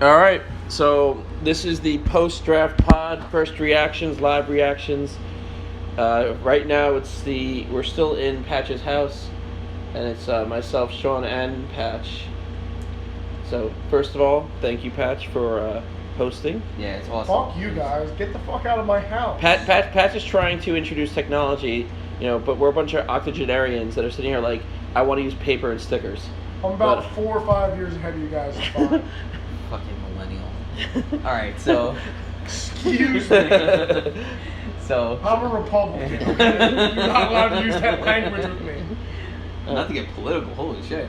All right, so this is the post-draft pod, first reactions, live reactions. Right now, we're still in Patch's house, and it's myself, Sean, and Patch. So first of all, thank you, Patch, for hosting. Yeah, it's awesome. Fuck you guys. Get the fuck out of my house. Patch is trying to introduce technology, but we're a bunch of octogenarians that are sitting here like, I want to use paper and stickers. I'm about But- 4 or 5 years ahead of you guys. It's fine. Fucking millennial. All right, so Excuse me. so I'm a Republican. Okay? You're not allowed to use that language with me. not to get political. Holy shit.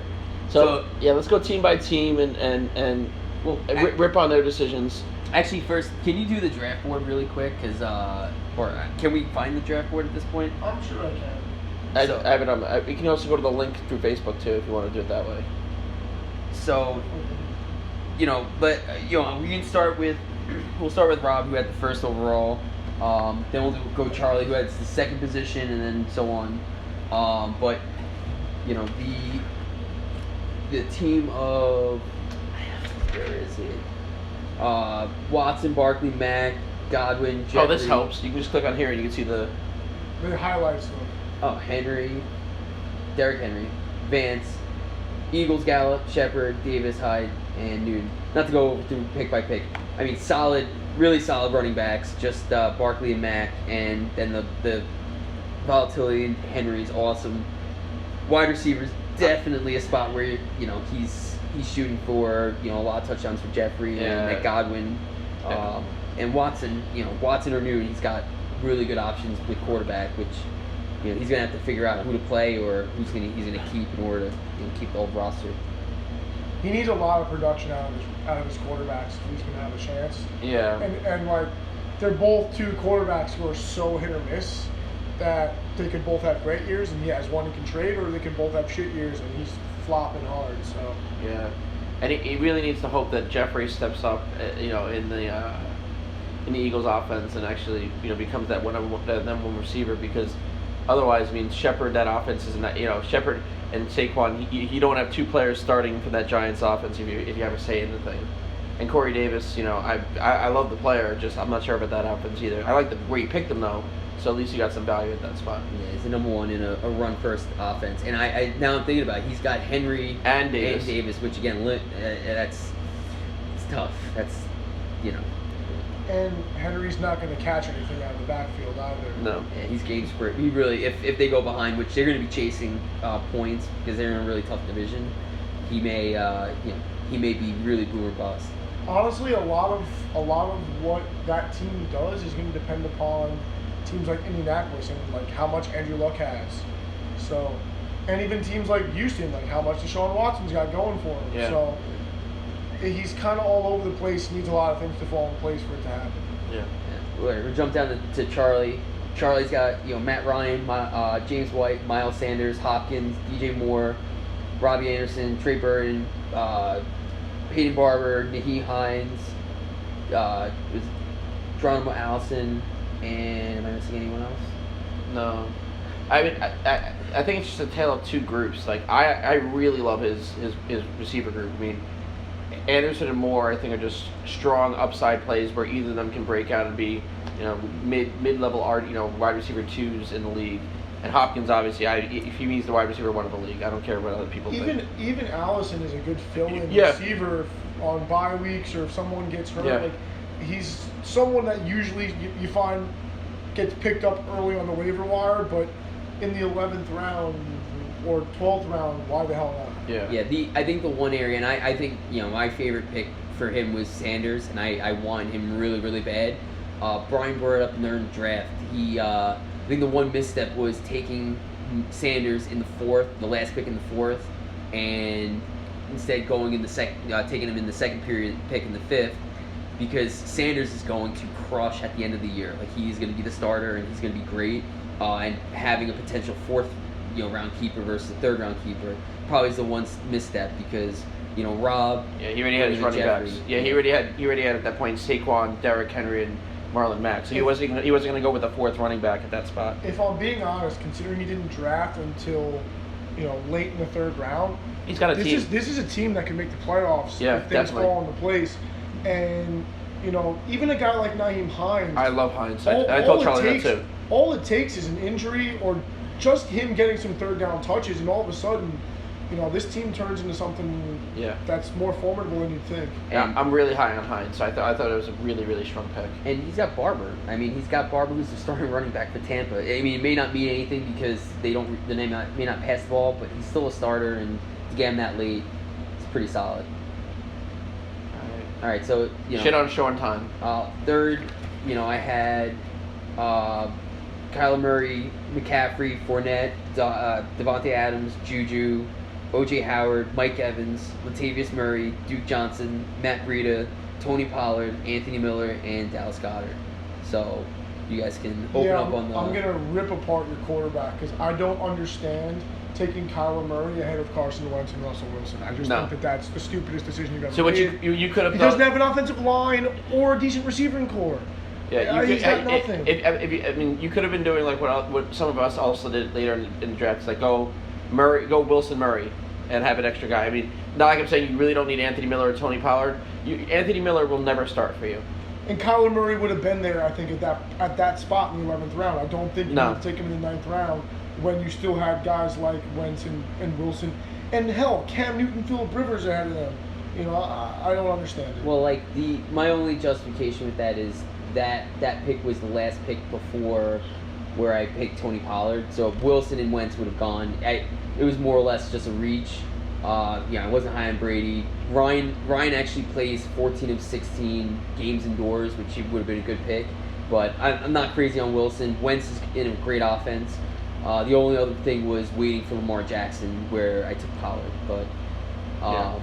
So yeah, let's go team by team and Well, rip on their decisions. actually, first, can you do the draft board really quick? Or can we find the draft board at this point? I'm sure I can. I So- have it on. You can also go to the link through Facebook too if you want to do it that way. So, but we can start with we'll start with Rob, who had the first overall. Then we'll go Charlie, who had the second position, and then so on. But the team of where is it? Watson, Barkley, Mack, Godwin, Jeffrey. Oh, this helps. You can just click on here and you can see the. The highlights though. Oh, Henry, Derrick Henry, Vance, Eagles, Gallup, Shepard, Davis, Hyde, and Newton. Not to go through pick by pick. I mean, really solid running backs. Just Barkley and Mack, and then the volatility in Henry is awesome. Wide receivers definitely a spot where he's shooting for a lot of touchdowns for Jeffrey Yeah. and Godwin, and Watson. Watson or Newton, he's got really good options with quarterback, which he's gonna have to figure out who to play or he's gonna keep in order to keep the old roster. He needs a lot of production out of his quarterbacks if he's gonna have a chance. Yeah. And like, they're both two quarterbacks who are so hit or miss that they could both have great years and he has one he can trade, or they can both have shit years and he's flopping hard. So Yeah. And he really needs to hope that Jeffrey steps up, in the Eagles' offense and actually, becomes that number one receiver, because otherwise, I mean, Shepard, that offense isn't that, Shepard and Saquon, you don't have two players starting for that Giants offense if you ever say anything. And Corey Davis, I love the player, just I'm not sure about that offense either. I like where you picked him though, so at least you got some value at that spot. Yeah, he's the number one in a run first offense, and I now I'm thinking about it, he's got Henry And Davis. which again it's tough. That's and Henry's not gonna catch anything out of the backfield either. No. yeah, he's game spread. He really if they go behind, which they're going to be chasing points because they're in a really tough division, he may be really boom or bust. Honestly, a lot of what that team does is going to depend upon teams like Indianapolis and like how much Andrew Luck has. So, and even teams like Houston, like how much Deshaun Watson's got going for him. Yeah. So, he's kind of all over the place. He needs a lot of things to fall in place for it to happen. Yeah. Yeah. We'll jump down to Charlie. Charlie's got Matt Ryan, James White, Miles Sanders, Hopkins, DJ Moore, Robbie Anderson, Trey Burton, Peyton Barber, Naheem Hines, Geronimo Allison, and am I missing anyone else? No. I mean, I think it's just a tale of two groups. Like, I really love his receiver group. I mean, Anderson and Moore, I think, are just strong upside plays where either of them can break out and be, mid-level wide receiver twos in the league. And Hopkins, obviously, if he's the wide receiver one of the league, I don't care what other people think. Even Allison is a good fill-in Yeah. receiver on bye weeks or if someone gets hurt. Yeah. Like, he's someone that usually you find gets picked up early on the waiver wire, but in the 11th round or 12th round, why the hell not? Yeah. Yeah, I think the one area, and I think my favorite pick for him was Sanders, and I wanted him really, really bad. Brian brought it up in their draft. I think the one misstep was taking Sanders in the fourth, the last pick in the fourth, and instead going in the taking him in the second period, pick in the fifth, because Sanders is going to crush at the end of the year. Like, he's going to be the starter and he's going to be great. And having a potential fourth, round keeper versus a third round keeper probably is the one misstep because Rob. Yeah, he already had his running Jeffrey. backs. Yeah, he already had at that point Saquon, Derrick Henry, and Marlon Mack. So he wasn't going to go with a fourth running back at that spot. If I'm being honest, considering he didn't draft until late in the third round, He's got a team. This is a team that can make the playoffs Yeah, if things definitely. fall into place. And even a guy like Naeem Hines. I love Hines. I told Charlie that too. All it takes is an injury or just him getting some third down touches, and all of a sudden, this team turns into something that's more formidable than you'd think. Yeah, I'm really high on Hines. So I thought it was a really, really strong pick. And he's got Barber. I mean, he's got Barber, who's the starting running back for Tampa. I mean, it may not mean anything because they may not pass the ball, but he's still a starter, and to get him that late, it's pretty solid. All right, so shit on showing time. Third, I had Kyler Murray, McCaffrey, Fournette, Devontae Adams, Juju, O.J. Howard, Mike Evans, Latavius Murray, Duke Johnson, Matt Breida, Tony Pollard, Anthony Miller, and Dallas Goedert. So you guys can open up on the. I'm gonna rip apart your quarterback because I don't understand taking Kyler Murray ahead of Carson Wentz and Russell Wilson. I just think that's the stupidest decision you've ever made. So what you could have he done. Doesn't have an offensive line or a decent receiving core. Yeah, he's got nothing. You could have been doing like what some of us also did later in the draft, like go Wilson Murray, and have an extra guy. I mean, not like I'm saying you really don't need Anthony Miller or Tony Pollard. Anthony Miller will never start for you. And Kyler Murray would have been there, I think, at that spot in the 11th round. I don't think you would have taken him in the 9th round when you still had guys like Wentz and Wilson. And hell, Cam Newton, Phillip Rivers ahead of them. I don't understand it. Well, like my only justification with that is that pick was the last pick before where I picked Tony Pollard. So if Wilson and Wentz would have gone, it was more or less just a reach. I wasn't high on Brady. Ryan actually plays 14 of 16 games indoors, which would have been a good pick. But I'm not crazy on Wilson. Wentz is in a great offense. The only other thing was waiting for Lamar Jackson, where I took Pollard. But Brian,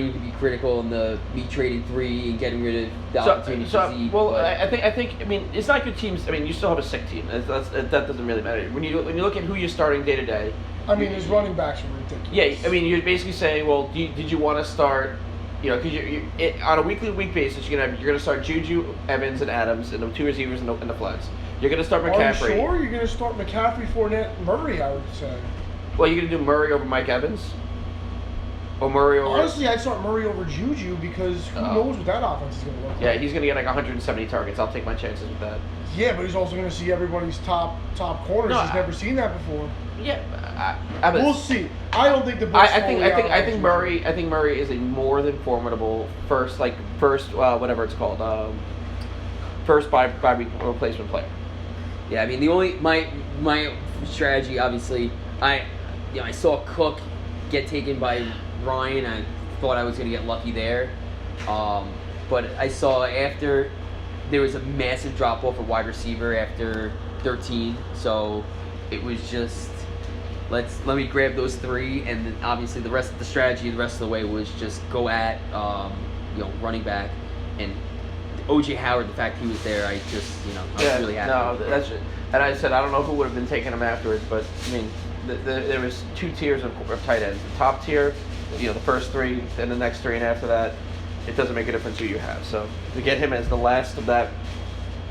you could be critical in me trading 3 and getting rid of the opportunity for Zeke. Well, I think it's not your teams. I mean, you still have a sick team. That doesn't really matter when you look at who you're starting day to day. I mean, his running backs are ridiculous. Yeah, I mean, you're basically saying, well, did you want to start? Because on a week basis, you're gonna start Juju, Evans, and Adams, and the 2 receivers in the flex. You're gonna start McCaffrey. Are you sure you're gonna start McCaffrey, Fournette, Murray? I would say. Well, you're gonna do Murray over Mike Evans, or Murray over. Honestly, I'd start Murray over Juju because who knows what that offense is gonna look like. Yeah, he's gonna get like 170 targets. I'll take my chances with that. Yeah, but he's also gonna see everybody's top corners. He's never seen that before. Yeah, we'll see. I don't think the Bills. I think Murray is a more than formidable first whatever it's called first by replacement player. Yeah, I mean my strategy obviously I saw Cook get taken by Ryan. I thought I was gonna get lucky there, but I saw after there was a massive drop off of wide receiver after 13, so it was just. Let me grab those 3, and then obviously the rest of the strategy, the rest of the way was just go at running back, and O.J. Howard. The fact he was there, I was really happy. No, that's it. And I said I don't know who would have been taking him afterwards, but I mean there was 2 tiers of tight ends. The top tier, the first 3, then the next 3, and after that, it doesn't make a difference who you have. So to get him as the last of that,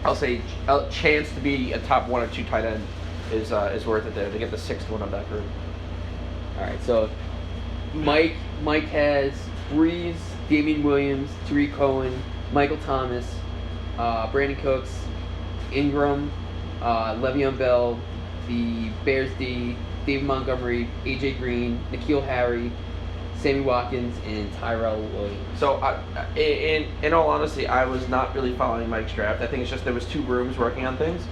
I'll say a chance to be a top 1 or 2 tight end. Is worth it there to get the 6th one of that group. All right, so Mike has Breeze, Damian Williams, Tariq Cohen, Michael Thomas, Brandon Cooks, Ingram, Le'Veon Bell, the Bears D, David Montgomery, AJ Green, N'Keal Harry, Sammy Watkins, and Tyrell Williams. So, in all honesty, I was not really following Mike's draft. I think it's just there was 2 rooms working on things.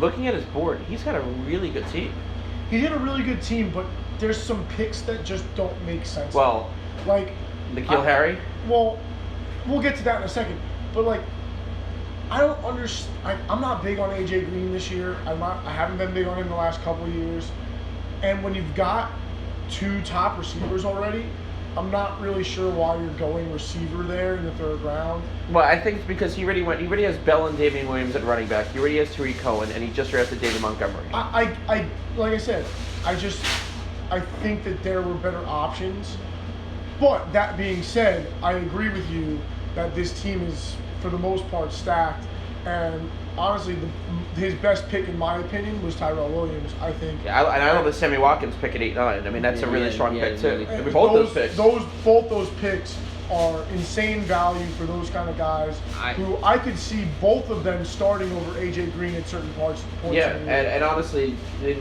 Looking at his board, he's got a really good team. He had a really good team, but there's some picks that just don't make sense. Well, like N'Keal Harry. Well, we'll get to that in a second. But I don't understand. I'm not big on AJ Green this year. I haven't been big on him the last couple of years. And when you've got 2 top receivers already, I'm not really sure why you're going receiver there in the 3rd round. Well, I think it's because he already has Bell and Damian Williams at running back. He already has Tariq Cohen, and he just drafted David Montgomery. I like I said, I think that there were better options. But that being said, I agree with you that this team is, for the most part, stacked. And honestly, his best pick, in my opinion, was Tyrell Williams. I think. Yeah, I love the Sammy Watkins pick at 8-9. I mean, that's a really strong pick too. really. I mean, both those picks. Both those picks are insane value for those kind of guys who I could see both of them starting over AJ Green at certain points. Yeah, and honestly, I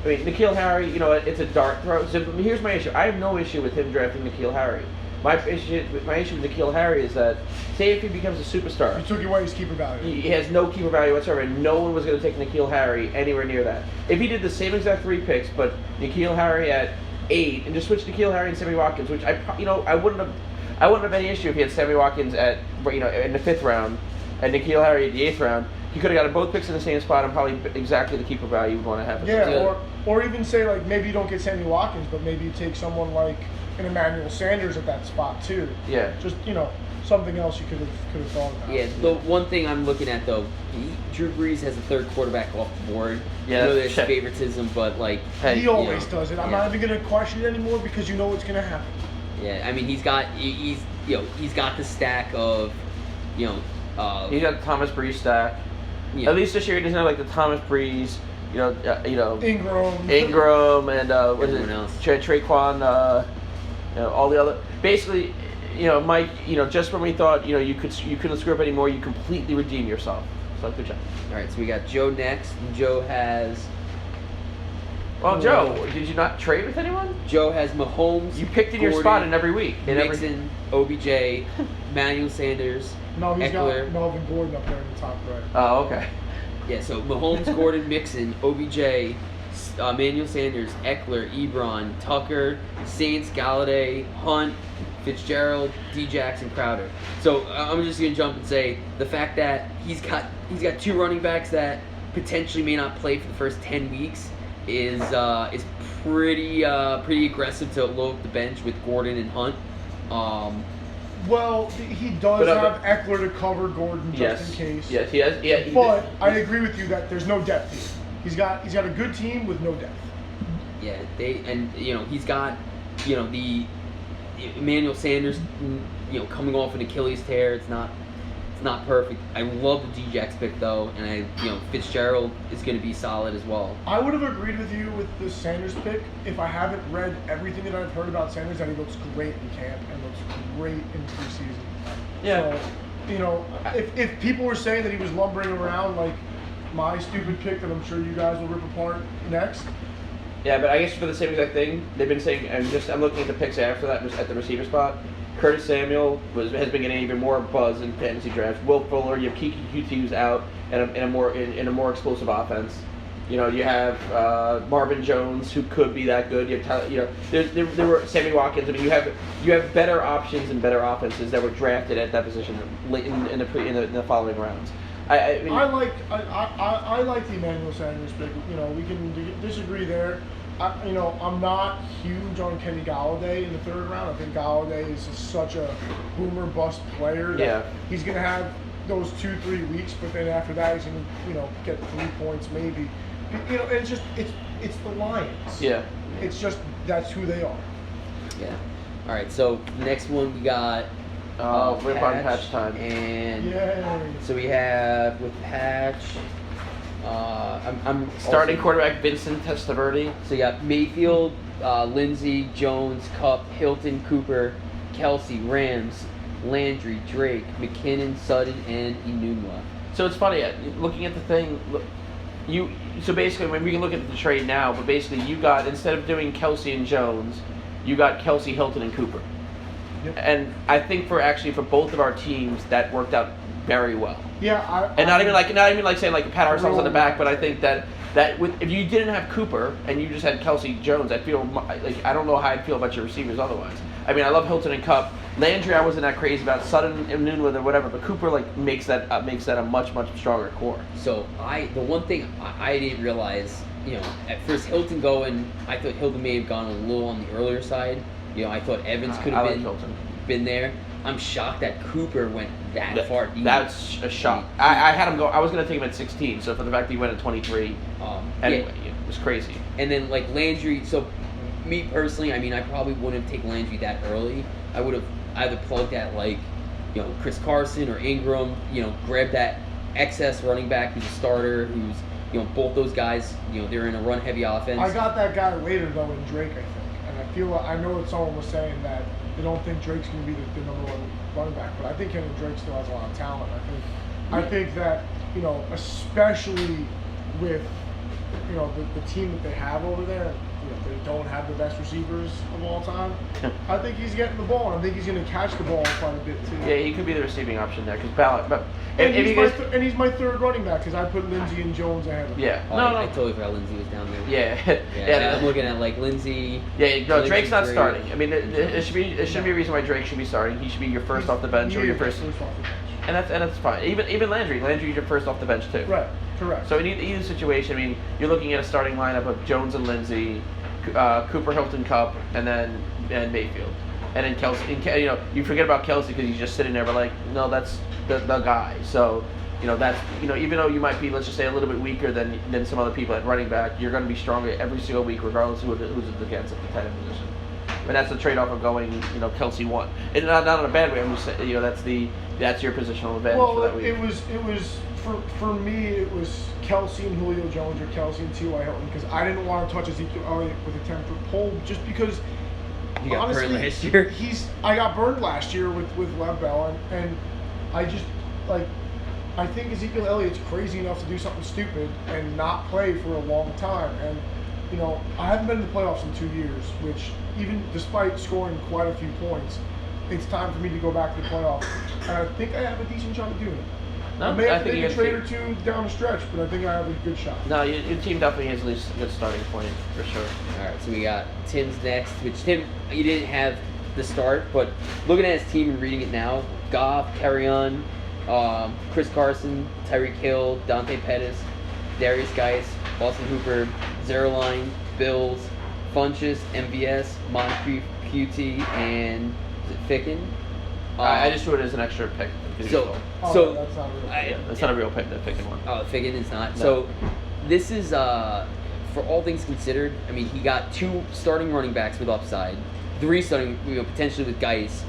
mean, N'Keal Harry, you know, it's a dart throw. So here's my issue. I have no issue with him drafting N'Keal Harry. My issue with N'Keal Harry is that, say if he becomes a superstar, you took away his keeper value. He has no keeper value whatsoever, and no one was going to take N'Keal Harry anywhere near that. If he did the same exact 3 picks, but N'Keal Harry at 8, and just switch N'Keal Harry and Sammy Watkins, which I wouldn't have any issue if he had Sammy Watkins at, you know, in the 5th round, and N'Keal Harry at the 8th round. He could have gotten both picks in the same spot and probably exactly the keeper value you'd want to have. Yeah, or even say, like, maybe you don't get Sammy Watkins, but maybe you take someone like an Emmanuel Sanders at that spot too. Yeah. Just, you know, something else you could have thought about. Yeah, the one thing I'm looking at though, Drew Brees has a 3rd quarterback off the board. Yeah, I know there's favoritism, but like He always does it. I'm yeah. not even gonna question it anymore because you know what's gonna happen. Yeah, I mean he's got the stack of, you know, He's got the Thomas Breeze stack. Yeah. At least this year he doesn't have like the Thomas Breeze, Ingram and what is it? Everyone else. Traquan, all the other. Basically, Mike, just when we thought you couldn't screw up anymore, you completely redeemed yourself. So good job. All right, so we got Joe next. And Joe has. Well, Joe, did you not trade with anyone? Joe has Mahomes. You picked in your Gordon, spot in every week. Mixon, OBJ, Manuel Sanders. No, he's Eckler. got Melvin Gordon up there in the top right. Oh, okay. Yeah, so Mahomes, Gordon, Mixon, OBJ, Manuel Sanders, Eckler, Ebron, Tucker, Saints, Galladay, Hunt, Fitzgerald, D. Jackson, Crowder. So I'm just gonna jump and say the fact that he's got 2 running backs that potentially may not play for the first 10 weeks is pretty aggressive to load up the bench with Gordon and Hunt. Well, he does have Eckler to cover Gordon just in case. Yes, he has. Yeah, but I agree with you that there's no depth here. He's got a good team with no depth. Yeah, he's got the Emmanuel Sanders coming off an Achilles tear. It's not perfect. I love the D-Jax pick though, and Fitzgerald is going to be solid as well. I would have agreed with you with the Sanders pick if I haven't read everything that I've heard about Sanders, that he looks great in camp and looks great in preseason. Yeah. So, if people were saying that he was lumbering around like my stupid pick that I'm sure you guys will rip apart next. Yeah, but I guess for the same exact thing, they've been saying, I'm looking at the picks after that at the receiver spot. Curtis Samuel has been getting even more buzz in fantasy drafts. Will Fuller, you have Kiki QT who's out in a more explosive offense. You have Marvin Jones who could be that good. You have there were Sammy Watkins. I mean, you have better options and better offenses that were drafted at that position late in the following rounds. I like the Emmanuel Sanders pick. We can disagree there. I'm not huge on Kenny Galladay in the 3rd round. I think Galladay is such a boomer bust player that he's going to have those 2-3 weeks, but then after that he's going to get 3 points maybe. It's just it's the Lions. Yeah. It's just that's who they are. Yeah. All right. So next one we got. We're on patch time. And Yay. so we have with patch. I'm Starting also, quarterback Vincent Testaverde. So you got Mayfield, Lindsey, Jones, Kupp, Hilton, Cooper, Kelsey, Rams, Landry, Drake, McKinnon, Sutton, and Enunwa. So it's funny, looking at the thing, so basically, we can look at the trade now, but basically you got, instead of doing Kelsey and Jones, you got Kelsey, Hilton, and Cooper. Yep. And I think for both of our teams, that worked out very well. Yeah, not even like saying like pat ourselves on the back, but I think that if you didn't have Cooper and you just had Kelsey Jones, I feel like I don't know how I'd feel about your receivers otherwise. I mean, I love Hilton and Kupp. Landry, I wasn't that crazy about. Sutton and Nunlith or whatever, but Cooper makes that a much stronger core. So the one thing I didn't realize, at first Hilton going, I thought Hilton may have gone a little on the earlier side. I thought Evans could have been there. I'm shocked that Cooper went that far deep. That's a shock. I had him go. I was going to take him at 16. So for the fact that he went at 23, anyway, it was crazy. And then Landry. So me personally, I mean, I probably wouldn't have taken Landry that early. I would have either plugged at Chris Carson or Ingram. Grab that excess running back who's a starter, who's both those guys, they're in a run-heavy offense. I got that guy later though in Drake, I think, and I feel I know that someone was saying that they don't think Drake's going to be the number one running back, but I think Kenyon Drake still has a lot of talent. I think that especially with the team that they have over there. They don't have the best receivers of all time. I think he's getting the ball, and I think he's going to catch the ball quite a bit too. Yeah, he could be the receiving option there because Ballard. But and he's my third running back because I put Lindsey and Jones ahead of him. Yeah, I totally forgot Lindsey was down there. Yeah, I'm looking at like Lindsey. Yeah, no, Drake's not great. starting. I mean, it shouldn't be a reason why Drake should be starting. He should be your first off the bench or your first. Off the bench. And that's fine. Even Landry's your first off the bench too. Right. Correct. So in either situation, I mean, you're looking at a starting lineup of Jones and Lindsey, Cooper, Hilton, Kupp, and Mayfield, and then Kelsey. You forget about Kelsey because he's just sitting there, but like, no, that's the guy. So, that's even though you might be, let's just say, a little bit weaker than some other people at running back, you're going to be stronger every single week, regardless of who's against at the tight end position. And that's the trade-off of going, Kelsey 1. And not in a bad way. I'm just saying, that's your positional advantage for that week. It was for me. It was Kelsey and Julio Jones or Kelsey and T.Y. Hilton because I didn't want to touch Ezekiel Elliott with a 10-foot pole just because. You got honestly, burned last year. I got burned last year with Lev Bell, and I just I think Ezekiel Elliott's crazy enough to do something stupid and not play for a long time. And I haven't been in the playoffs in 2 years, which even despite scoring quite a few points, it's time for me to go back to the playoffs. And I think I have a decent shot of doing it. No, I may have to think make a trade or two down the stretch, but I think I have a good shot. No, your team definitely has at least a good starting point for sure. All right, so we got Tim's next, which Tim, you didn't have the start, but looking at his team and reading it now, Goff, Carrion, Chris Carson, Tyreek Hill, Dante Pettis, Darius Geis, Austin Hooper, Zerline, Bills, Funchess, MVS, Moncrief, QT, and is it Ficken? I just threw it as an extra pick. So That's not real. That's not a real pick, that Ficken one. Oh, Ficken is not. No. So this is, for all things considered, I mean, he got 2 starting running backs with upside, 3 starting, potentially with Geis.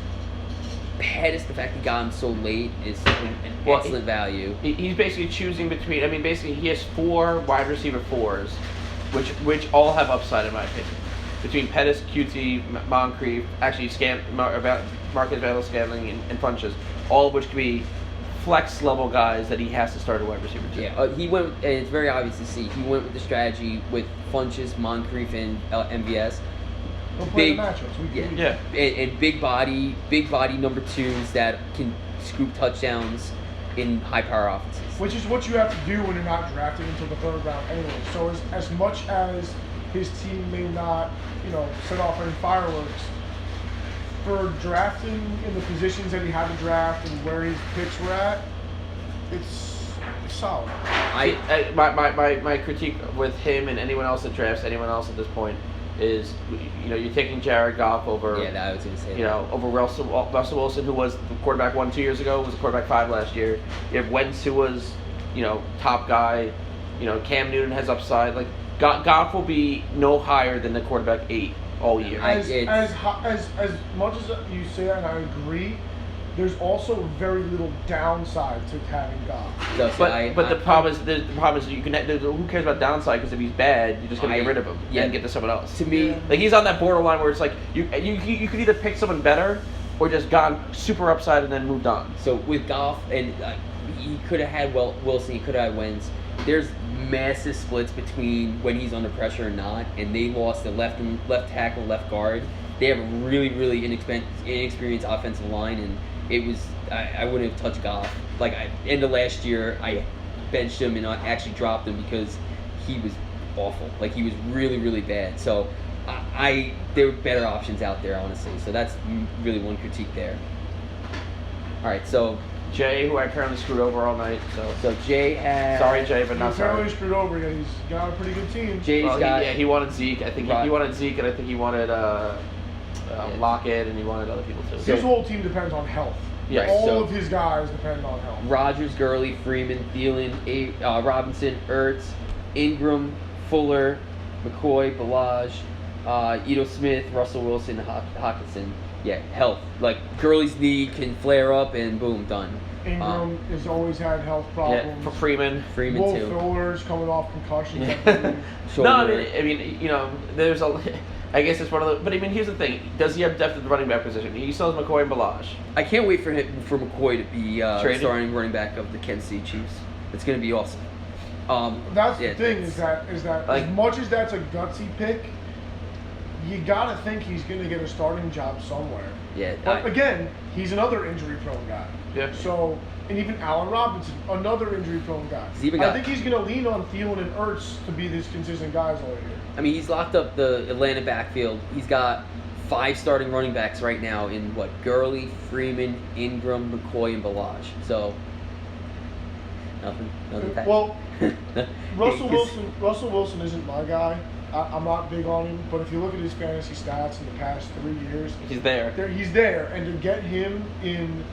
Pettis, the fact he got him so late is an excellent value. He's basically choosing between. I mean, basically he has 4 wide receiver 4s, which all have upside in my opinion. Between Pettis, QT, Moncrief, actually Marcus Valdes-Scantling, and Funchess, all of which could be flex level guys that he has to start a wide receiver to. Yeah, he went, and it's very obvious to see. He went with the strategy with Funchess, Moncrief, and MVS. We'll play the matchups. Yeah. And big body number 2s that can scoop touchdowns in high power offenses. Which is what you have to do when you're not drafted until the 3rd round anyway. So as much as his team may not, set off any fireworks, for drafting in the positions that he had to draft and where his picks were at, it's solid. My critique with him and anyone else that drafts anyone else at this point is, you're taking Jared Goff over. Yeah, I was going to say. Over Russell Wilson, who was the quarterback 1 2 years ago, was the quarterback 5 last year. You have Wentz, who was, top guy. Cam Newton has upside. Like Goff will be no higher than the quarterback 8 all year. As much as you say that, and I agree, there's also very little downside to having Goff. But the problem is you can. Who cares about downside? Because if he's bad, you're just gonna get rid of him and get to someone else. To me, like he's on that borderline where it's like you could either pick someone better or just gone super upside and then moved on. So with Goff, and he could have had Wilson, he could have had Wentz. There's massive splits between when he's under pressure or not, and they lost the left tackle, left guard. They have a really, really inexperienced offensive line, and it was I wouldn't have touched Goff. Like end of last year, I benched him and I actually dropped him because he was awful. Like he was really, really bad. So there were better options out there, honestly. So that's really one critique there. All right, so Jay, who I currently screwed over all night. So Jay has. Sorry, Jay, but not sorry. He's screwed over. Yeah, he's got a pretty good team. Jay's got. He wanted Zeke. I think he wanted Zeke, and I think he wanted Lockett, and he wanted other people too. His whole team depends on health. Yeah, all of his guys depend on health. Rodgers, Gurley, Freeman, Thielen, Robinson, Ertz, Ingram, Fuller, McCoy, Balaj, Ito Smith, Russell Wilson, Hawkinson. Yeah, health. Like Gurley's knee can flare up and boom, done. Ingram has always had health Yeah, problems. for Freeman. Freeman Will too. Fuller's coming off concussions. I Yeah. believe. No, Shoulder. I mean, you know, there's a. I guess it's one of the. But I mean, here's the thing: does he have depth at the running back position? He still has McCoy and Balaj. I can't wait for McCoy to be Traded? starting running back of the Kansas City Chiefs. It's gonna be awesome. That's yeah, the thing it's- is that like- as much as that's a gutsy pick, you gotta think he's gonna get a starting job somewhere. Yeah, But again, he's another injury-prone guy. Yeah. So, and even Allen Robinson, another injury-prone guy. He's even I got- think he's gonna lean on Thielen and Ertz to be these consistent guys all year. I mean, he's locked up the Atlanta backfield. He's got 5 starting running backs right now in what? Gurley, Freeman, Ingram, McCoy, and Balaj. So nothing. Bad. Well, Russell Because- Russell Wilson isn't my guy. I'm not big on him, but if you look at his fantasy stats in the past 3 years, He's there. he's there, and to get him in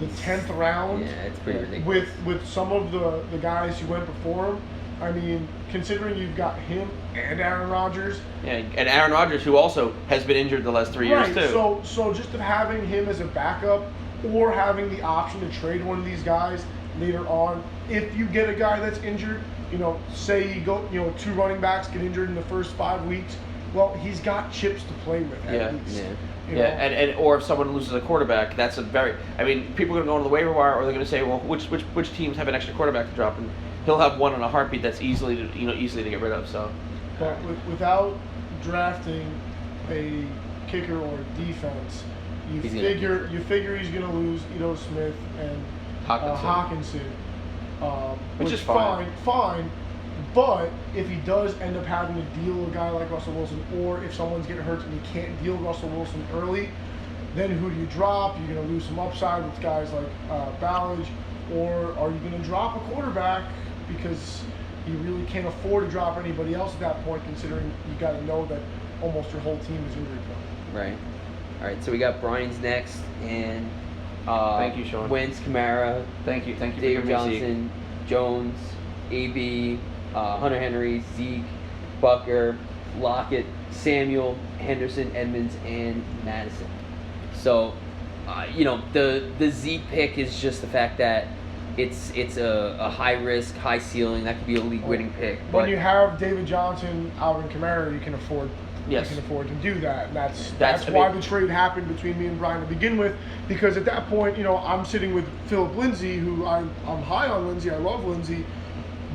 the 10th round, Yeah, it's pretty ridiculous. with some of the guys who went before him. I mean, considering you've got him and Aaron Rodgers, Yeah, and Aaron Rodgers, who also has been injured the last 3 years right? too. So just having him as a backup, or having the option to trade one of these guys later on, if you get a guy that's injured, you know, say you go, you know, 2 running backs get injured in the first 5 weeks, well, he's got chips to play with at Yeah. least. Yeah. You Yeah, know? and or if someone loses a quarterback, that's a very. I mean, people are going to go on the waiver wire, or they're going to say, well, which teams have an extra quarterback to drop, and he'll have one in a heartbeat that's easily to get rid of. So. But without drafting a kicker or a defense, you He's gonna- figure he's going to lose Ito Smith and Hawkinson. which is fine. fine. But if he does end up having to deal a guy like Russell Wilson, or if someone's getting hurt and you can't deal Russell Wilson early, then who do you drop? You're going to lose some upside with guys like Ballage, or are you going to drop a quarterback because you really can't afford to drop anybody else at that point, considering you got to know that almost your whole team is injury prone. Right. All right. So we got Brian's next, and Thank you, Sean. Wentz, Kamara, Thank you for David giving me Johnson, Jones, AB, Hunter Henry, Zeke, Bucker, Lockett, Samuel, Henderson, Edmonds, and Madison. So, you know, the Zeke pick is just the fact that it's a high risk, high ceiling. That could be a league winning pick. When But you have David Johnson, Alvin Kamara, you can afford. Yes. You can afford to do that. And that's I why mean- the trade happened between me and Brian to begin with. Because at that point, you know, I'm sitting with Philip Lindsay, who I'm high on Lindsay. I love Lindsay,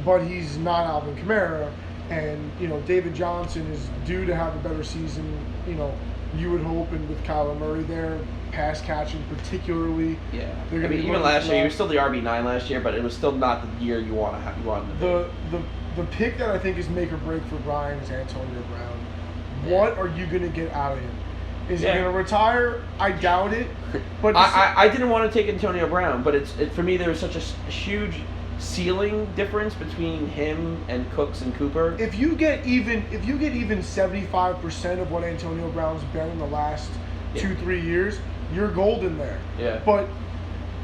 but he's not Alvin Kamara. And you know, David Johnson is due to have a better season. You know, you would hope, and with Kyler Murray there, pass catching particularly. Yeah. They're I gonna mean, be even running last year, he left. was still the RB9 last year, but it was still not the year you want to have. You wanted to be. The pick that I think is make or break for Brian is Antonio Brown. Yeah. What are you going to get out of him? Is Yeah. he going to retire? I doubt it. But I didn't want to take Antonio Brown, but for me there was such a huge ceiling difference between him and Cooks and Cooper. if you get even 75% of what Antonio Brown's been in the last Yeah. 2-3 years, you're golden there. Yeah. But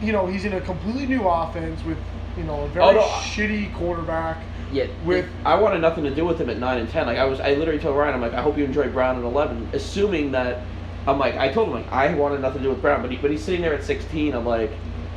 you know, he's in a completely new offense with, you know, a very Oh, no, shitty quarterback. yeah, With I wanted nothing to do with him at 9 and 10. Like I literally told Ryan, I'm like, I hope you enjoy Brown at 11, assuming that I told him like I wanted nothing to do with Brown, but he's sitting there at 16. I'm like,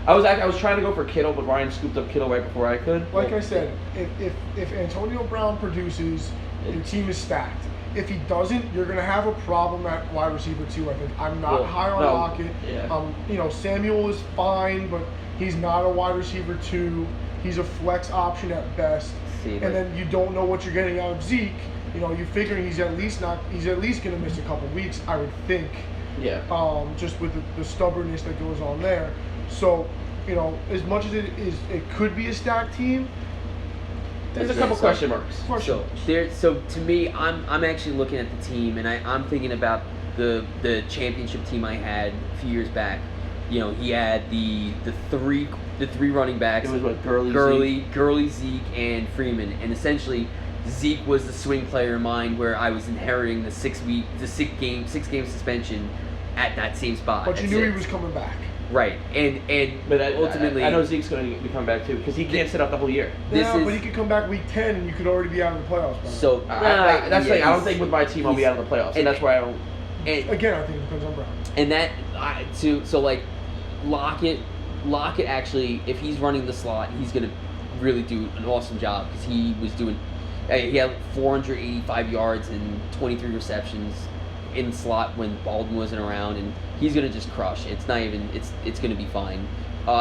I was trying to go for Kittle, but Ryan scooped up Kittle right before I could. Like I said, if Antonio Brown produces, your team is stacked. If he doesn't, you're going to have a problem at wide receiver too. I think I'm not Well, high on no, Lockett. yeah. You know, Samuel is fine, but he's not a wide receiver 2. He's a flex option at best. See, And then you don't know what you're getting out of Zeke. You know, you're figuring he's at least going to miss a couple weeks, I would think. Yeah. Just with the stubbornness that goes on there. So, you know, as much as it could be a stacked team. There's a Yeah, couple so- question marks. So to me, I'm actually looking at the team, and I'm thinking about the championship team I had a few years back. You know, he had the three running backs. It was what, Gurley, Zeke? Zeke, and Freeman, and essentially Zeke was the swing player in mine, where I was inheriting the 6 game suspension at that same spot. But you at knew he 6. was coming back. Right, and But ultimately I know Zeke's going to be coming back too because he can't sit out the whole year. This Yeah, is- but he could come back week 10 and you could already be out of the playoffs. By now. So That's the thing. I don't he's- think with my team I'll be out of the playoffs, and that's why I don't. And Again, I think it depends on Brown. and that so like Lockett actually, if he's running the slot, he's gonna really do an awesome job because he was doing. He had 485 yards and 23 receptions in the slot when Baldwin wasn't around, and he's gonna just crush. It's not even. It's gonna be fine.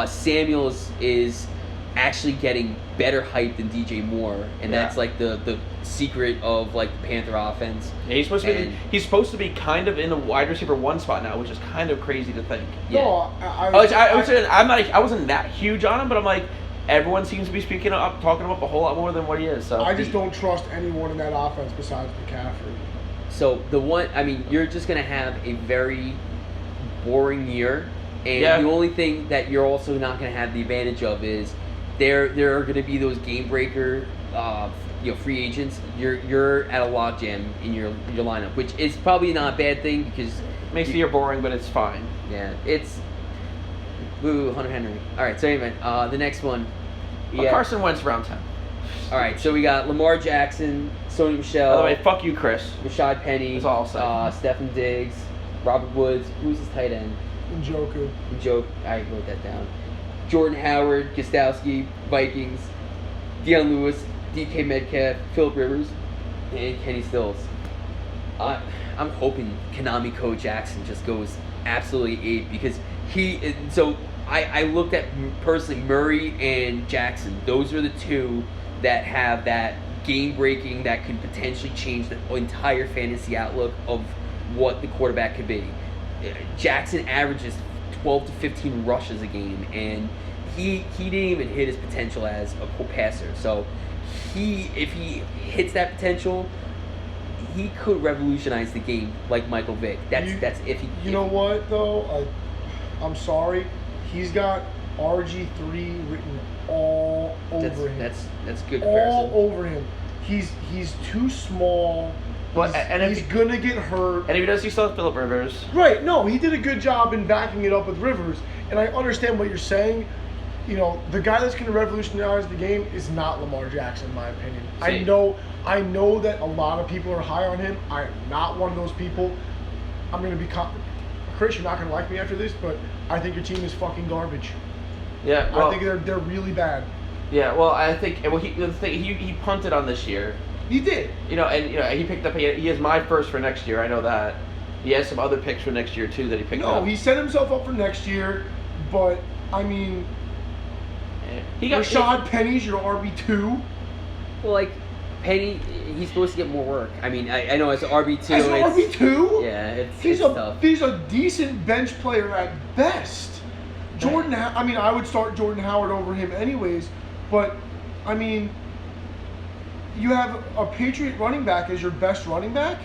Samuels is actually getting better hype than DJ Moore, and that's like the secret of like the Panther offense. Yeah, he's supposed to be kind of in a wide receiver 1 spot now, which is kind of crazy to think. Yeah. No, I wasn't that huge on him, but I'm like, everyone seems to be talking him up a whole lot more than what he is. So I just don't trust anyone in that offense besides McCaffrey. So you're just gonna have a very boring year, and the only thing that you're also not gonna have the advantage of is there are gonna be those game breaker, free agents. You're at a logjam in your lineup, which is probably not a bad thing because makes the year boring, but it's fine. yeah, it's Hunter Henry. All right, so anyway, the next one. Carson Wentz round 10. All right, so we got Lamar Jackson, Sony Michel. By the way, fuck you, Chris. Rashad Penny, That's all I'll say. Stephen Diggs, Robert Woods. Who's his tight end? Njoku. I wrote that down. Jordan Howard, Gostowski, Vikings, Deion Lewis, DK Metcalf, Phillip Rivers, and Kenny Stills. I'm hoping Konami Code Jackson just goes absolutely ape because I looked at personally Murray and Jackson. Those are the two that have that game breaking that could potentially change the entire fantasy outlook of what the quarterback could be. Jackson averages 12 to 15 rushes a game, and he didn't even hit his potential as a passer. So if he hits that potential, he could revolutionize the game like Michael Vick. That's if he. You know what though? I'm sorry. He's got RG3 written all over him. That's good all comparison. over him. He's too small. But He's gonna get hurt. And if he does, he still has Phillip Rivers. Right? No, he did a good job in backing it up with Rivers, and I understand what you're saying. You know, the guy that's going to revolutionize the game is not Lamar Jackson, in my opinion. I know that a lot of people are high on him. I am not one of those people. I'm going to be Chris, you're not going to like me after this, but I think your team is fucking garbage. Yeah, well, I think they're really bad. Yeah, well, I think he punted on this year. He did. He picked up. He has my first for next year. I know that. He has some other picks for next year too that he picked up. No, he set himself up for next year, but I mean, Rashad Penny's your RB2. Well, like Penny, he's supposed to get more work. I mean, I know as an RB2. As an RB2? Yeah, it's tough. He's a decent bench player at best. I would start Jordan Howard over him anyways, but I mean, you have a Patriot running back as your best running back.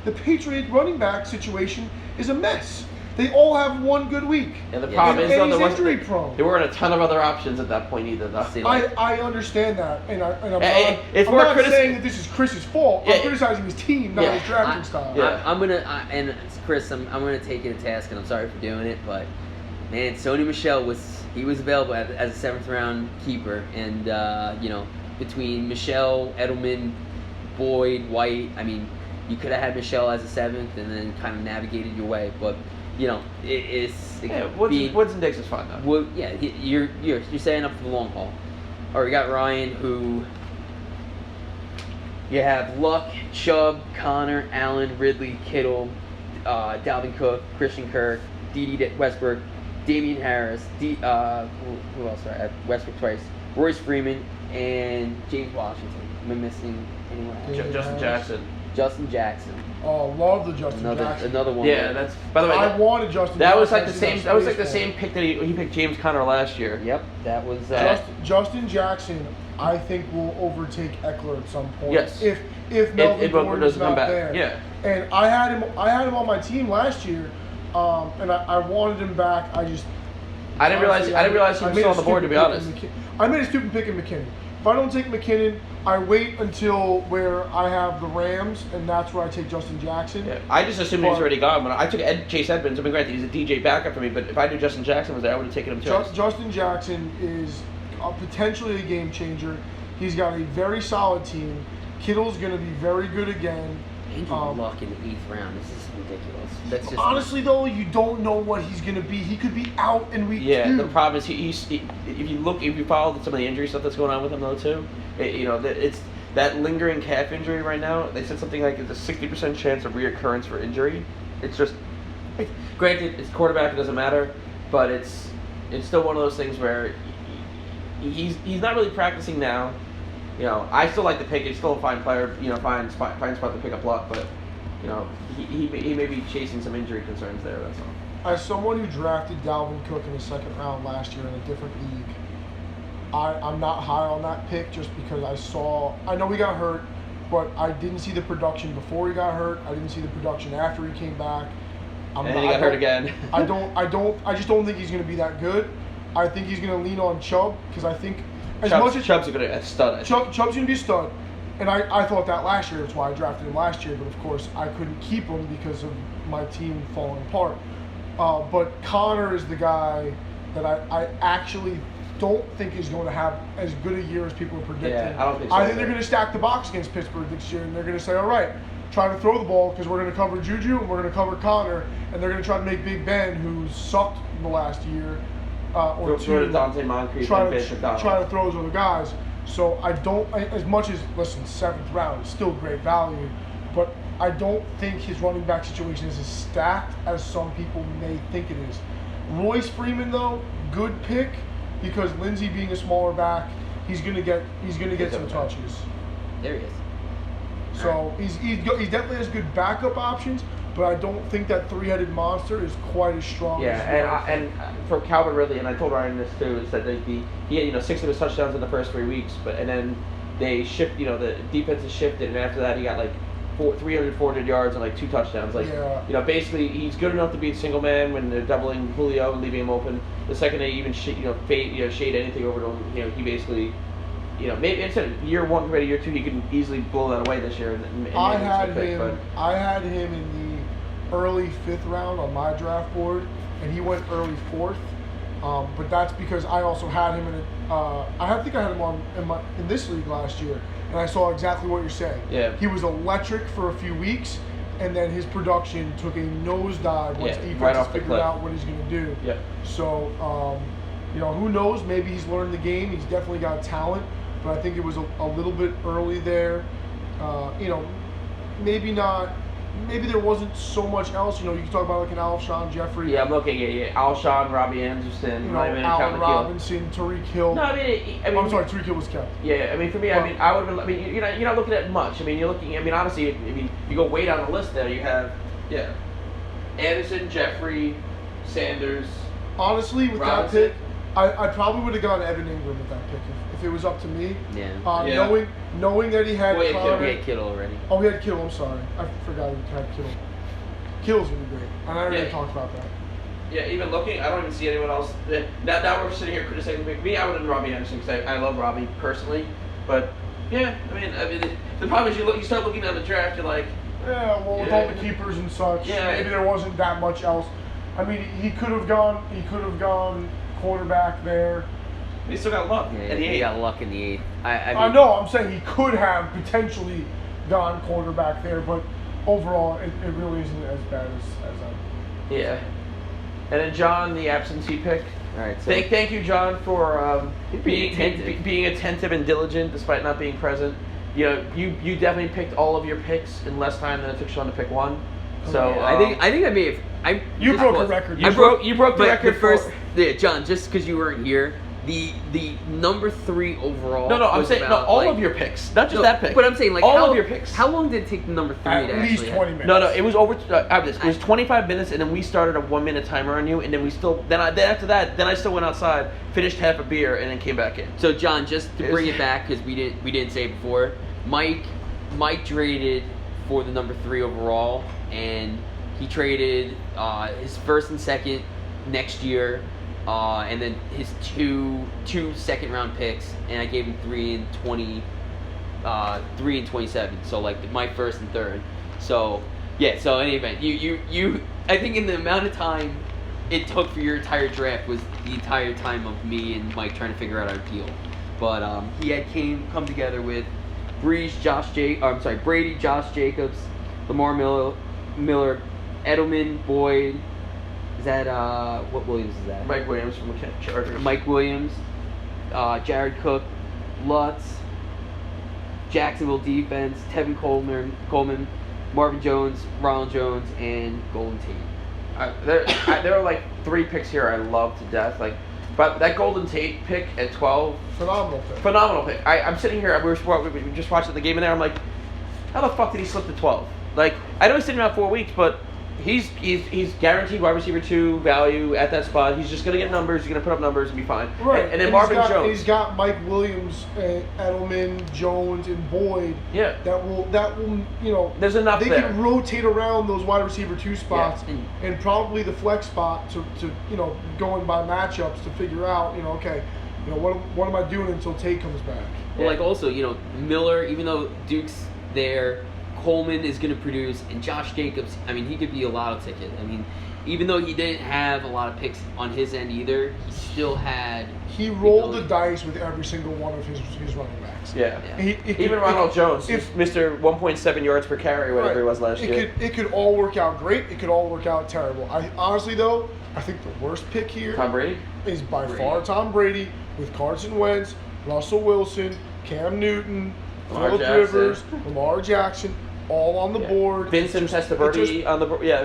The Patriot running back situation is a mess. They all have one good week. And the problem is, though, there weren't a ton of other options at that point either. Though. I understand that, and I'm not saying that this is Chris's fault. I'm criticizing his team, not his drafting style. Yeah. And Chris, I'm gonna take you to task, and I'm sorry for doing it, but man, Sony Michel was available as a 7th round keeper, and between Michel, Edelman, Boyd, White, I mean, you could have had Michel as a 7th and then kind of navigated your way, but. Woods and Diggs is fine though. You're setting up for the long haul. Or you got Ryan, who you have Luck, Chubb, Connor, Allen, Ridley, Kittle, Dalvin Cook, Christian Kirk, D.D. Westbrook, Damian Harris, who else? I have Westbrook twice, Royce Freeman, and James Washington. Am I missing anyone else? Justin Jackson. Oh, love the Justin Jackson. Another one. Yeah, that's. By the way, I wanted Justin. That Jackson was like the same. That was like the same pick that he picked James Conner last year. Yep, that was. Justin Jackson, I think will overtake Eckler at some point. Yes. If Melvin Gordon is not there. Yeah. And I had him on my team last year, and I wanted him back. I didn't realize he was still on the board. To be honest, I made a stupid pick in McKinnon. If I don't take McKinnon, I wait until where I have the Rams, and that's where I take Justin Jackson. Yeah, I just assumed he was already gone. When I took Chase Edmonds, I mean, granted, he's a DJ backup for me, but if I knew Justin Jackson was there, I would have taken him too. Justin Jackson is potentially a game changer. He's got a very solid team. Kittle's going to be very good again. Andrew Luck in the 8th round. This is ridiculous. That's just Honestly, though, you don't know what he's gonna be. He could be out in week 2. Yeah, the problem is if you follow some of the injury stuff that's going on with him though too, it's that lingering calf injury right now. They said something like it's a 60% chance of reoccurrence for injury. It's just, granted, it's quarterback, it doesn't matter, but it's still one of those things where he's not really practicing now. I still like the pick. He's still a fine player. Fine spot to pick up Luck, but he may be chasing some injury concerns there. That's all. As someone who drafted Dalvin Cook in the 2nd round last year in a different league, I'm not high on that pick just because I know he got hurt, but I didn't see the production before he got hurt. I didn't see the production after he came back. And he got hurt again. I just don't think he's going to be that good. I think he's going to lean on Chubb because I think Chubb's going to be a stud. Chubb's going to be a stud. And I thought that last year. That's why I drafted him last year. But, of course, I couldn't keep him because of my team falling apart. But Connor is the guy that I actually don't think is going to have as good a year as people are predicting. Yeah, I don't think so. I think they're going to stack the box against Pittsburgh this year. And they're going to say, all right, try to throw the ball because we're going to cover Juju and we're going to cover Connor. And they're going to try to make Big Ben, who's sucked in the last year or two, Dante Moncrief try and to throw those other guys. So I don't, as much as, listen, 7th round is still great value, but I don't think his running back situation is as stacked as some people may think it is. Royce Freeman, though, good pick because Lindsey being a smaller back, he's gonna get some touches. There he is. So he definitely has good backup options, but I don't think that 3-headed monster is quite as strong. Yeah, and for Calvin Ridley, and I told Ryan this too, is that he had 6 of his touchdowns in the first 3 weeks, and then they shift. The defense has shifted, and after that he got like 400 yards and like 2 touchdowns. Basically he's good enough to beat single man when they're doubling Julio and leaving him open. The second they even shade anything over to him, he basically. Maybe instead of year 1 compared to year 2, he could easily blow that away this year. I had him in the early 5th round on my draft board, and he went early 4th. But that's because I also had him in I think I had him in this league last year, and I saw exactly what you're saying. Yeah. He was electric for a few weeks, and then his production took a nosedive once defenses right off the figured cliff. out what he's going to do. Yeah. So, who knows? Maybe he's learned the game. He's definitely got talent. But I think it was a little bit early there. Maybe not. Maybe there wasn't so much else. You can talk about like an Alshon Jeffrey. Yeah, I'm looking at Alshon, Robbie Anderson, Allen Robinson, Tariq Hill. No, I'm sorry, Tariq Hill was kept. Yeah, for me, I would have. You're not looking at much. You're looking. Honestly, you go way down the list there. You have Anderson, Jeffrey, Sanders. Honestly, with Robinson. that pick, I probably would have gone Evan Ingram with that pick if it was up to me. Yeah. Knowing that he had He had Kittle already. Oh, he had Kittle. I'm sorry, I forgot he had Kittle. Kittle's gonna be great, and I already talked about that. Yeah, even looking, I don't even see anyone else. Now we're sitting here criticizing me. I would have done Robbie Anderson because I love Robbie personally, but yeah, the problem is you start looking down the draft, you're like. Yeah, well, with all the keepers and such, maybe there wasn't that much else. He could have gone quarterback there. He still got Luck Yeah, in the 8th. He got Luck in the 8th. I know. I'm saying he could have potentially gone quarterback there, but overall, it really isn't as bad as I. Yeah. And then John, the absentee pick. All right. So Thank you, John, for being attentive. attentive and diligent despite not being present. You definitely picked all of your picks in less time than it took Sean to pick one. So I think I may have. You broke a record. You broke the record first. Yeah, John. Just because you weren't here, the number 3 overall. No, I'm saying all of your picks, not just that pick. But I'm saying all of your picks. How long did it take the number 3 At to least actually 20 minutes. No, it was over. It was 25 minutes, and then we started a 1-minute timer on you, and then after that, I still went outside, finished half a beer, and then came back in. So John, just to bring it back because we didn't say it before, Mike traded for the number 3 overall, and he traded his 1st and 2nd next year, and then his two 2nd-round picks, and I gave him 3 and 27. So like my 1st and 3rd. So yeah. So in any event, you I think in the amount of time it took for your entire draft was the entire time of me and Mike trying to figure out our deal. But he had come together with Brady, Josh Jacobs, Lamar Miller, Edelman, Boyd. Is that what Williams is that? Mike Williams from the Chargers. Mike Williams, Jared Cook, Lutz, Jacksonville defense, Tevin Coleman, Marvin Jones, Ronald Jones, and Golden Tate. There are like 3 picks here I love to death. Like, but that Golden Tate pick at 12, phenomenal pick. I'm sitting here. We were just watching the game in there. I'm like, how the fuck did he slip to 12? Like, I know he's sitting out 4 weeks, but he's guaranteed wide receiver 2 value at that spot. He's just gonna get numbers. He's gonna put up numbers and be fine. Right. And then Marvin Jones. He's got Mike Williams, Edelman, Jones, and Boyd. Yeah. That will There's enough they there. can rotate around those wide receiver 2 spots Yeah. and probably the flex spot to going by matchups to figure out what am I doing until Tate comes back. Well, like also, Miller, even though Duke's there, Coleman is going to produce, and Josh Jacobs, I mean, he could be a lotto ticket. I mean, even though he didn't have a lot of picks on his end either, he still had. He rolled the dice with every single one of his running backs. Yeah. Yeah. Even Ronald Jones, Mr. 1.7 yards per carry, whatever it was last year. It could all work out great. It could all work out terrible. I honestly though, I think the worst pick here Tom Brady? is by far Tom Brady with Carson Wentz, Russell Wilson, Cam Newton, Lamar Phillip Jackson. Rivers, Lamar Jackson, all on the board. Vincent Testaverde on the board. Yeah,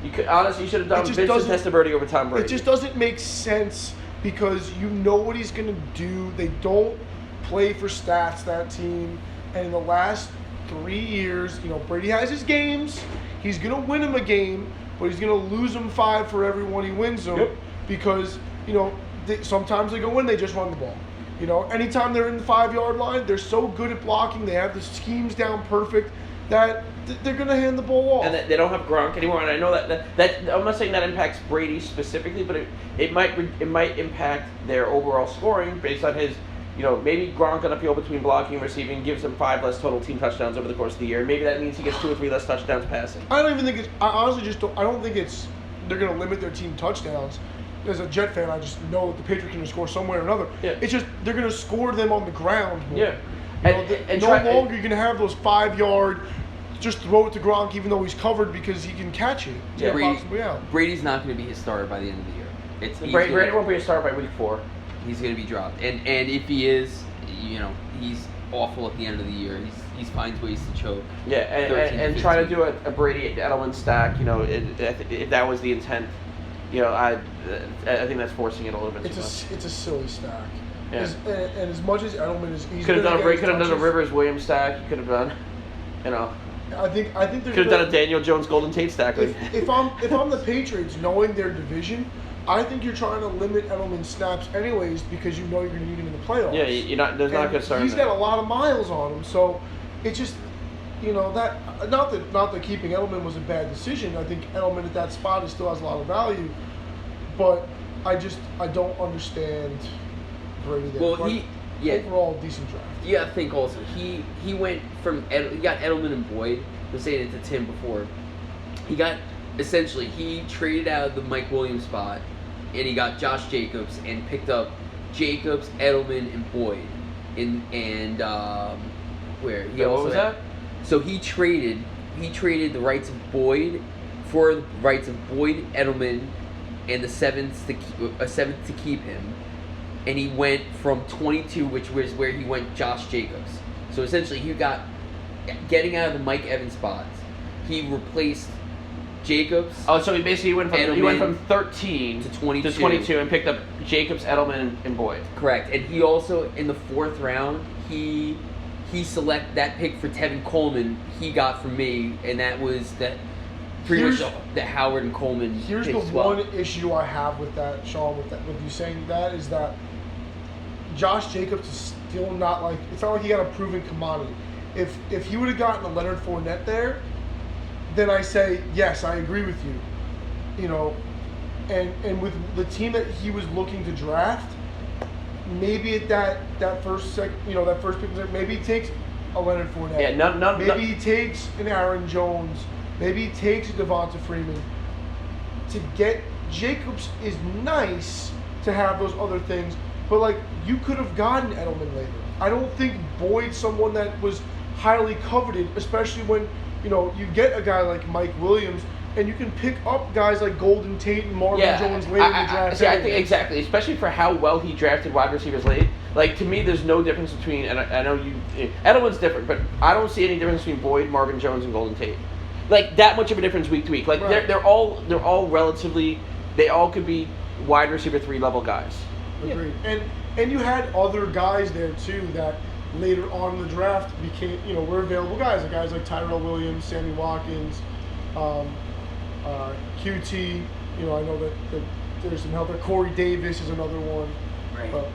you could honestly, you should have done Vincent Testaverde over Tom Brady. It just doesn't make sense because you know what he's going to do. They don't play for stats, that team. And in the last 3 years, Brady has his games. He's going to win him a game, but he's going to lose him 5 for every one he wins them because, sometimes they go in, they just run the ball. Anytime they're in the 5-yard line, they're so good at blocking. They have the schemes down perfect that they're going to hand the ball off. And they don't have Gronk anymore. And I know that I'm not saying that impacts Brady specifically, but it might impact their overall scoring based on his, maybe Gronk on the field between blocking and receiving gives him 5 less total team touchdowns over the course of the year. Maybe that means he gets 2 or 3 less touchdowns passing. I don't even think I honestly just don't. I don't think they're going to limit their team touchdowns. As a Jet fan, I just know that the Patriots are going to score somewhere or another. Yeah. It's just they're going to score them on the ground more. Yeah. And no longer you're going to have those 5-yard, just throw it to Gronk even though he's covered because he can catch it. Yeah, Brady's not going to be his starter by the end of the year. Brady won't be a starter by week 4. He's going to be dropped. And if he is, he's awful at the end of the year. He finds ways to choke. Yeah, and try to do a Brady Edelman stack, if that was the intent. I think that's forcing it a little bit too much. It's a silly stack. Yeah. And as much as Edelman is, he's could have done a Rivers Williams stack. You could have done, I think they're could have done a Daniel Jones Golden Tate stack. If I'm the Patriots, knowing their division, I think you're trying to limit Edelman's snaps anyways because you know you're going to need him in the playoffs. Yeah, you're not. There's not concern. He's got a lot of miles on him, so it's just. That not that keeping Edelman was a bad decision. I think Edelman at that spot still has a lot of value, but I don't understand Brady there. Well, but overall decent draft. You got to think also he went from he got Edelman and Boyd. I was saying it to Tim before. He traded out of the Mike Williams spot, and he got Josh Jacobs and picked up Jacobs, Edelman, and Boyd. Where he what was that? So he traded the rights of Boyd for the rights of Boyd, Edelman, and the seventh to keep him, and he went from 22, which was where he went Josh Jacobs. So essentially, he got getting out of the Mike Evans spots. He replaced Jacobs. Oh, so he went from 13 to 22 and picked up Jacobs, Edelman, and Boyd. Correct, and he also in the 4th round he select that pick for Tevin Coleman he got from me, and that was that pretty much the Howard and Coleman. Here's the one issue I have with that, Sean, with you saying that is that Josh Jacobs is still not it's not like he got a proven commodity. If he would have gotten a Leonard Fournette there, then I say yes, I agree with you. And with the team that he was looking to draft. Maybe at that first pick, maybe he takes a Leonard Fournette. Yeah, maybe he takes an Aaron Jones. Maybe he takes a Devonta Freeman. To get Jacobs is nice to have those other things, but you could have gotten Edelman later. I don't think Boyd's someone that was highly coveted, especially when you get a guy like Mike Williams, and you can pick up guys like Golden Tate and Marvin Jones later in the draft. See, I think exactly, especially for how well he drafted wide receivers late. Like, to me, there's no difference between, and I know Edelman's different, but I don't see any difference between Boyd, Marvin Jones, and Golden Tate. Like, that much of a difference week to week. Like, Right. they're all relatively, they all could be wide receiver 3 level guys. Agreed. And you had other guys there too that later on in the draft became, were available guys. Like guys like Tyrell Williams, Sammy Watkins, QT. I know that there's some help there. Corey Davis is another one. Right. But,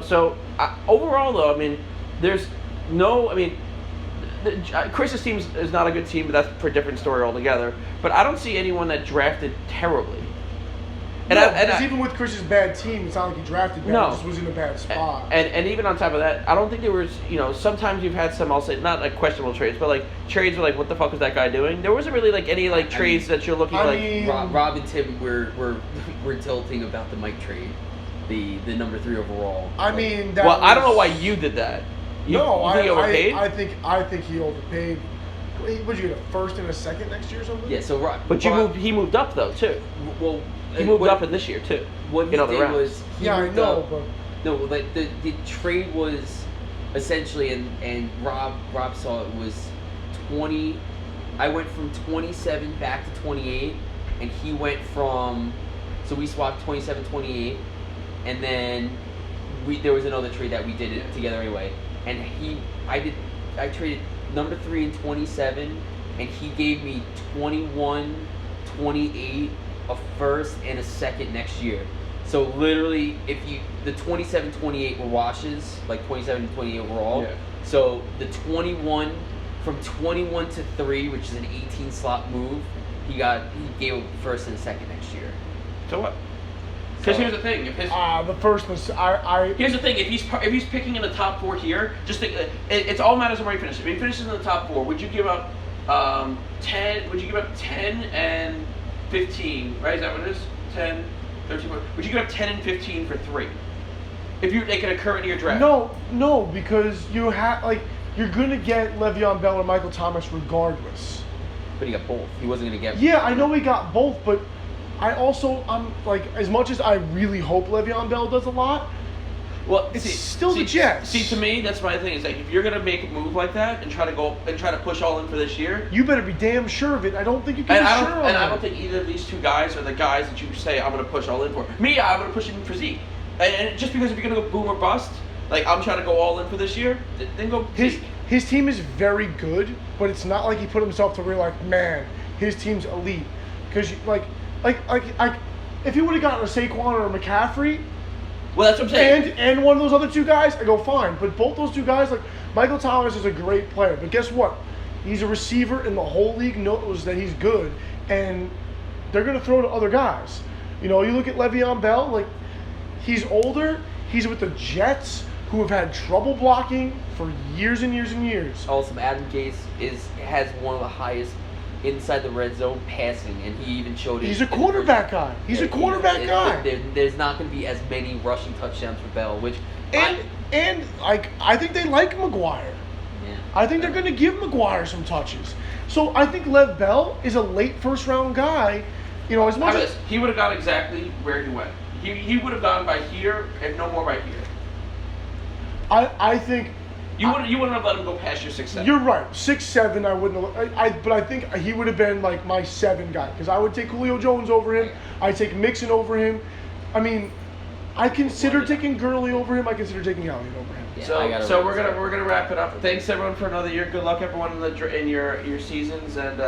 So overall, though, I mean, there's no, I mean, Chris's team is not a good team, but that's for a different story altogether. But I don't see anyone that drafted terribly. because even with Chris's bad team, it's not like he drafted bad. No. He just was in a bad spot. And even on top of that, I don't think there was, sometimes you've had some, I'll say, not like questionable trades, but like trades where like, what the fuck was that guy doing? There wasn't really like any like trades that you're looking like. mean, Rob and Tim were tilting about the Mike trade, the number 3 overall. I mean, that Well, I don't know was- why you did that. You think he overpaid? I think he overpaid. Would you get a first and a second next year or something? Yeah, so Rob. But he moved up though too. Well, He moved up in this year too. What he in other did rounds. was he Yeah, I moved know, up. but No, like the trade was essentially, and Rob saw it was 20. I went from 27 back to 28, and he went from. So we swapped 27, 28, and then there was another trade that we did it together anyway. And I traded number 3 and 27, and he gave me 21, 28, a first and a second next year. So literally, the 27, 28 were washes, like 27 and 28 overall. Yeah. So the 21, from 21 to 3, which is an 18 slot move, he gave a first and a second next year. So what? Because So- here's the thing: if his the first was here's the thing: if he's picking in the top 4 here, just think it's all matters of where he finishes. If he finishes in the top 4, would you give up 10? Would you give up 10 and 15? Right? Is that what it is? 10, 13. Would you give up 10 and 15 for 3? If you're making a current year draft? No, because you're gonna get Le'Veon Bell or Michael Thomas regardless. But he got both. He wasn't going to get. Yeah, I know he got both, but I'm like, as much as I really hope Le'Veon Bell does a lot, Well, it's still the Jets. See, to me, that's my thing. Is like if you're gonna make a move like that and try to push all in for this year, you better be damn sure of it. I don't think you can and be I sure don't, of and it. I don't think either of these two guys are the guys that you say I'm gonna push all in for. Me, I'm gonna push in for Zeke, and just because if you're gonna go boom or bust, like I'm trying to go all in for this year, then go Zeke. His team is very good, but it's not like he put himself to where like, man, his team's elite. Because like if he would have gotten a Saquon or a McCaffrey, Well, that's what I'm saying. and one of those other two guys, I go fine. But both those two guys, like Michael Thomas is a great player, but guess what? He's a receiver, and the whole league knows that he's good, and they're gonna throw to other guys. You look at Le'Veon Bell, like he's older, he's with the Jets, who have had trouble blocking for years and years and years. Also, Adam Gase has one of the highest inside the red zone passing, and he even showed it. He's a quarterback guy. He's a quarterback guy. There's not going to be as many rushing touchdowns for Bell, which And I think they like McGuire. yeah. I think they're going to give McGuire some touches. So I think Lev Bell is a late first round guy. As much as He would have gone exactly where he went. He would have gone by here, and no more by here. I think You wouldn't have let him go past your 6-7. you're right. 6'7", I wouldn't have. But I think he would have been like my 7 guy because I would take Julio Jones over him. I'd take Mixon over him. I mean, I consider taking Gurley over him. I consider taking Elliott over him. Yeah, I gotta So write we're this gonna wrap it up. Thanks everyone for another year. Good luck everyone in your seasons and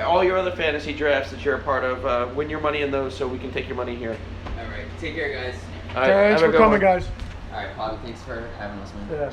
all your other fantasy drafts that you're a part of. Win your money in those so we can take your money here. All right, take care, guys. All right, Thanks have a for good coming, one. guys. All right, Bobby, thanks for having us, man. Yes.